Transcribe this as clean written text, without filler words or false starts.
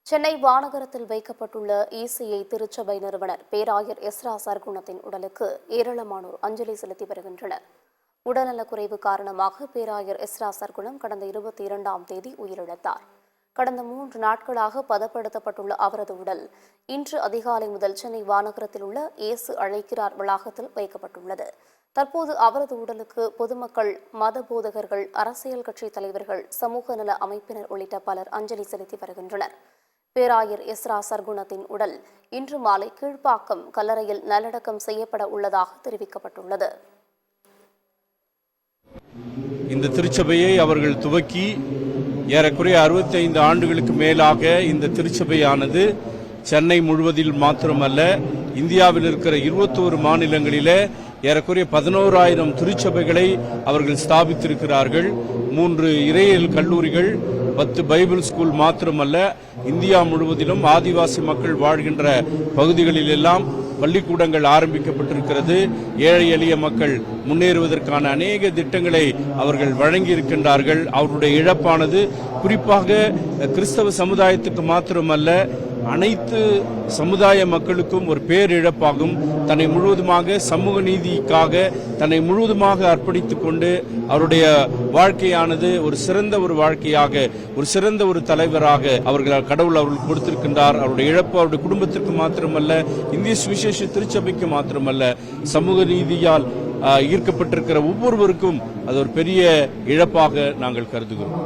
சென்னை வானகரத்தில் வைக்கப்பட்டுள்ள இசிஐ திருச்சபை நிறுவனர் பேராயர் எஸ்ரா சர்க்குணத்தின் உடலுக்கு ஏராளமானோர் அஞ்சலி செலுத்தி வருகின்றனர். உடல்நலக்குறைவு காரணமாக பேராயர் எஸ்ரா சர்க்குணம் கடந்த 22ஆம் தேதி உயிரிழந்தார். கடந்த 3 நாட்களாக பதப்படுத்தப்பட்டுள்ள அவரது உடல் இன்று அதிகாலை முதல் சென்னை வானகரத்தில் உள்ள இயேசு அழைக்கிறார் வளாகத்தில் வைக்கப்பட்டுள்ளது. தற்போது அவரது உடலுக்கு பொதுமக்கள், மத போதகர்கள், அரசியல் கட்சி தலைவர்கள், சமூக நல அமைப்பினர் உள்ளிட்ட பலர் அஞ்சலி செலுத்தி வருகின்றனர். பேராயர் எஸ்ரா சர்க்குணத்தின் உடல் இன்று மாலை கீழ்ப்பாக்கம் கல்லறையில் நல்லடக்கம் செய்யப்பட உள்ளதாக தெரிவிக்கப்பட்டுள்ளது. இந்த திருச்சபையை அவர்கள் துவக்கி ஏறக்குறைய 65 ஆண்டுகளுக்கு மேலாக இந்த திருச்சபையானது சென்னை முழுவதில் மாத்திரமல்ல, இந்தியாவில் இருக்கிற 21 மாநிலங்களிலே ஏறக்குறைய 11,000 திருச்சபைகளை அவர்கள் ஸ்தாபித்திருக்கிறார்கள். 3 இறையியல் கல்லூரிகள், 10 பைபிள் ஸ்கூல் மாத்திரமல்ல, இந்தியா முழுவதிலும் ஆதிவாசி மக்கள் வாழ்கின்ற பகுதிகளில் எல்லாம் பள்ளிக்கூடங்கள் ஆரம்பிக்கப்பட்டிருக்கிறது. ஏழை எளிய மக்கள் முன்னேறுவதற்கான அநேக திட்டங்களை அவர்கள் வழங்கியிருக்கின்றார்கள். அவருடைய இழப்பானது குறிப்பாக கிறிஸ்தவ சமுதாயத்துக்கு மாத்திரமல்ல, அனைத்து சமுதாய மக்களுக்கும் ஒரு பேரிழப்பாகும். தன்னை முழுவதுமாக சமூக நீதிக்காக தன்னை முழுவதுமாக அர்ப்பணித்துக் கொண்டு அவருடைய வாழ்க்கையானது ஒரு சிறந்த ஒரு வாழ்க்கையாக, ஒரு சிறந்த ஒரு தலைவராக கடவுள் அவர்கள் கொடுத்திருக்கின்றார். அவருடைய இழப்பு அவருடைய குடும்பத்திற்கு மாத்திரமல்ல, இந்திய சுவிசேஷ திருச்சபைக்கு மாத்திரமல்ல, சமூக நீதியால் ஈர்க்கப்பட்டிருக்கிற ஒவ்வொருவருக்கும் அது ஒரு பெரிய இழப்பாக நாங்கள் கருதுகிறோம்.